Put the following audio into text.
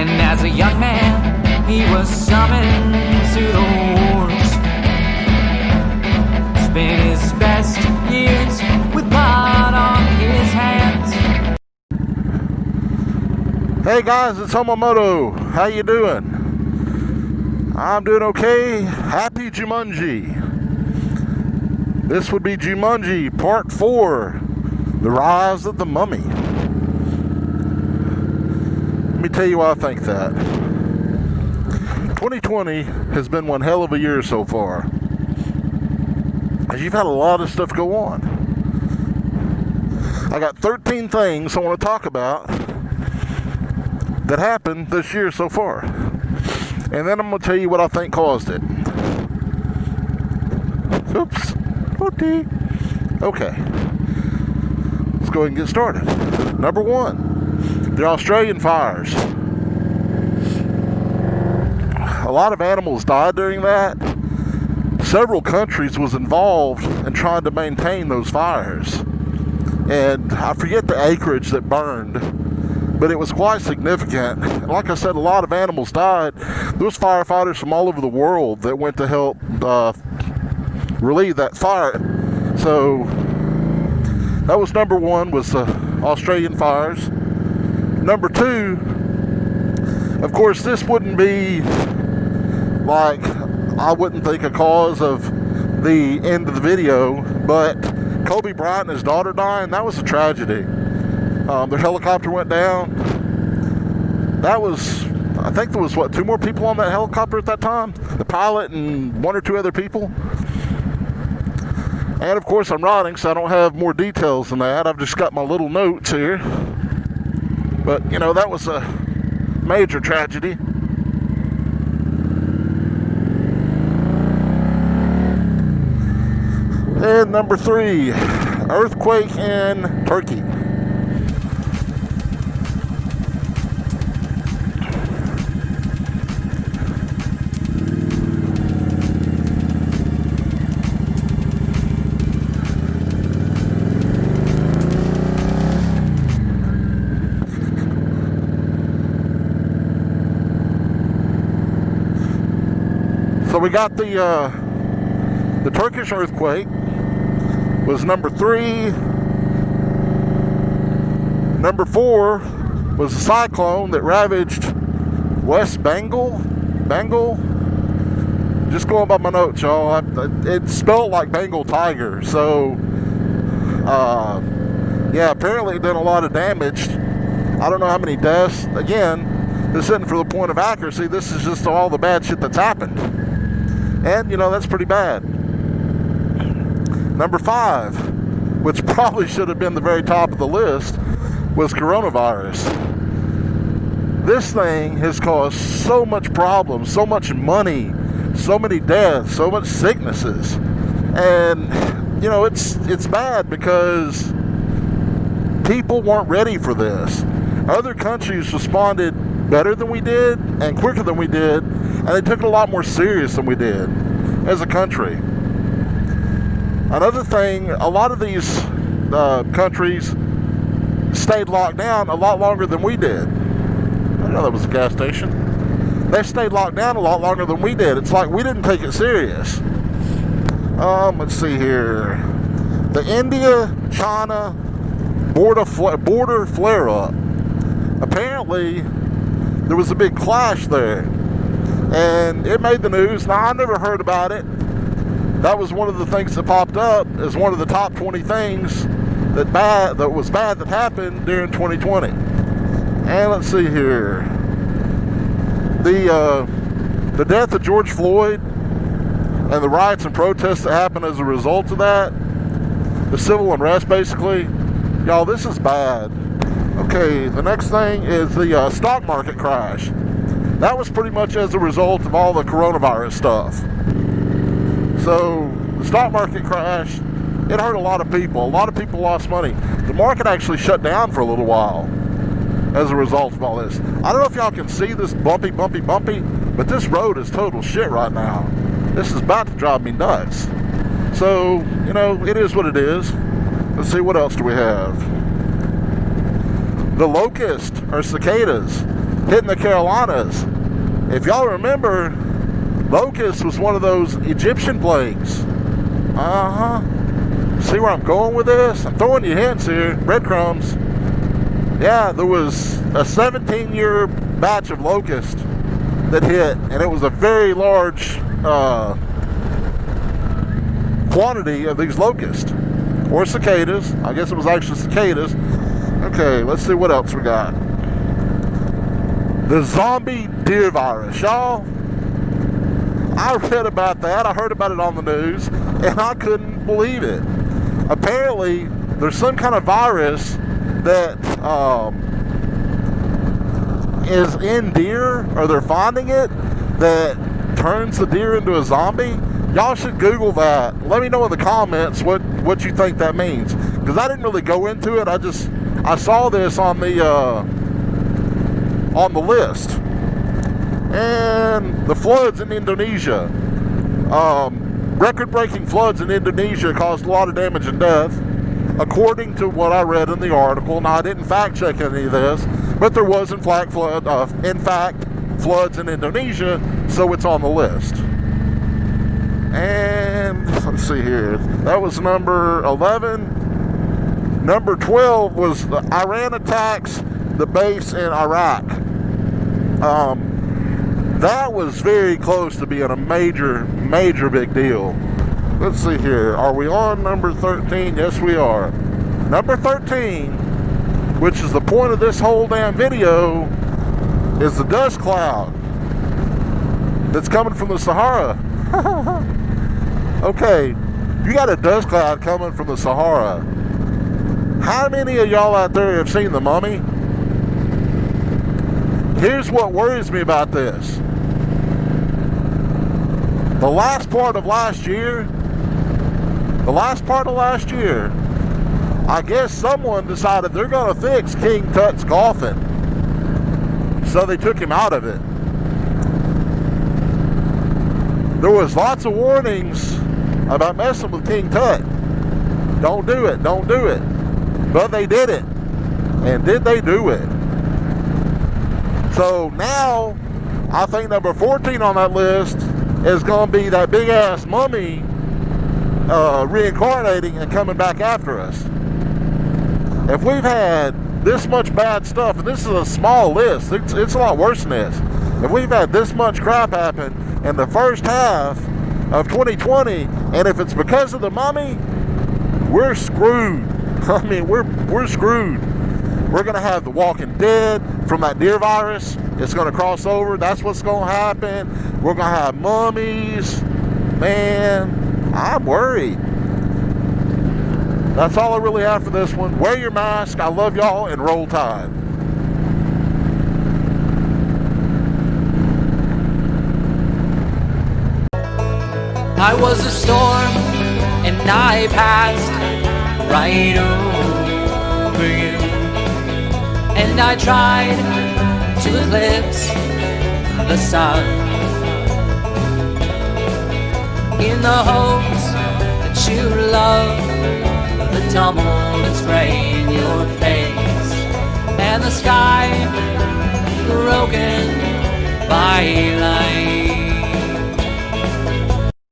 And as a young man, he was summoned to the wars. Spent his best years with blood on his hands. Hey guys, it's Homomoto. How you doing? I'm doing okay. Happy Jumanji. This would be Jumanji Part 4, The Rise of the Mummy. Let me tell you why I think that. 2020 has been one hell of a year so far, as you've had a lot of stuff go on. I got 13 things I want to talk about that happened this year so far. And then I'm going to tell you what I think caused it. Oops. Okay. Let's go ahead and get started. Number 1, the Australian fires. A lot of animals died during that. Several countries was involved in trying to maintain those fires. And I forget the acreage that burned, but it was quite significant. And like I said, a lot of animals died. There was firefighters from all over the world that went to help relieve that fire. So that was number 1, was the Australian fires. Number 2, of course, this wouldn't be like, I wouldn't think a cause of the end of the video, but Kobe Bryant and his daughter dying, that was a tragedy. Their helicopter went down. That was, I think there was, 2 more people on that helicopter at that time? The pilot and 1 or 2 other people. And of course I'm writing, so I don't have more details than that. I've just got my little notes here. But, you know, that was a major tragedy. And number 3, earthquake in Turkey. So we got the Turkish earthquake was number 3. Number 4 was a cyclone that ravaged West Bengal. Just going by my notes, y'all. It spelled like Bengal tiger. So, yeah, apparently it did a lot of damage. I don't know how many deaths. Again, this isn't for the point of accuracy. This is just all the bad shit that's happened. And, you know, that's pretty bad. Number 5, which probably should have been the very top of the list, was coronavirus. This thing has caused so much problems, so much money, so many deaths, so much sicknesses. And, you know, it's bad because people weren't ready for this. Other countries responded better than we did and quicker than we did, and they took it a lot more serious than we did as a country. Another thing, a lot of these countries stayed locked down a lot longer than we did. I didn't know that was a gas station. They stayed locked down a lot longer than we did. It's like we didn't take it serious. Let's see here. The India-China border flare-up. Apparently, there was a big clash there, and it made the news. Now, I never heard about it. That was one of the things that popped up as one of the top 20 things that was bad that happened during 2020. And let's see here. The death of George Floyd and the riots and protests that happened as a result of that, the civil unrest basically, y'all, this is bad. Okay, the next thing is the stock market crash. That was pretty much as a result of all the coronavirus stuff. So, the stock market crash, it hurt a lot of people. A lot of people lost money. The market actually shut down for a little while as a result of all this. I don't know if y'all can see this bumpy, but this road is total shit right now. This is about to drive me nuts. So, you know, it is what it is. Let's see, what else do we have? The locusts, or cicadas. hitting the Carolinas. If y'all remember, locust was one of those Egyptian plagues. See where I'm going with this? I'm throwing you hints here, breadcrumbs. Yeah, there was a 17-year batch of locusts that hit, and it was a very large quantity of these locusts, or cicadas. I guess it was actually cicadas. Okay, let's see what else we got. The zombie deer virus, y'all. I read about that. I heard about it on the news, and I couldn't believe it. Apparently, there's some kind of virus that is in deer, or they're finding it, that turns the deer into a zombie. Y'all should Google that. Let me know in the comments what you think that means, because I didn't really go into it. I saw this on the list. And the floods in Indonesia, record-breaking floods in Indonesia caused a lot of damage and death, according to what I read in the article. Now, I didn't fact check any of this, but there was in fact floods in Indonesia, so it's on the list. And let's see here, that was number 11. Number 12 was the Iran attacks the base in Iraq. That was very close to being a major big deal. Let's see here, are we on number 13? Yes, we are. Number 13, which is the point of this whole damn video, is the dust cloud that's coming from the Sahara. Okay, you got a dust cloud coming from the Sahara. How many of y'all out there have seen The Mummy? Here's what worries me about this. The last part of last year, I guess someone decided they're going to fix King Tuts' coffin. So they took him out of it. There was lots of warnings about messing with King Tut. Don't do it, don't do it. But they did it. And did they do it? So now, I think number 14 on that list is going to be that big ass mummy reincarnating and coming back after us. If we've had this much bad stuff, and this is a small list, it's a lot worse than this. If we've had this much crap happen in the first half of 2020, and if it's because of the mummy, we're screwed. I mean, we're screwed. We're going to have the Walking Dead from that deer virus. It's going to cross over. That's what's going to happen. We're going to have mummies. Man, I'm worried. That's all I really have for this one. Wear your mask. I love y'all, and roll tide. I was a storm and I passed right over you, and I tried to eclipse the sun in the hopes that you love the tumble and spray in your face, and the sky broken by light.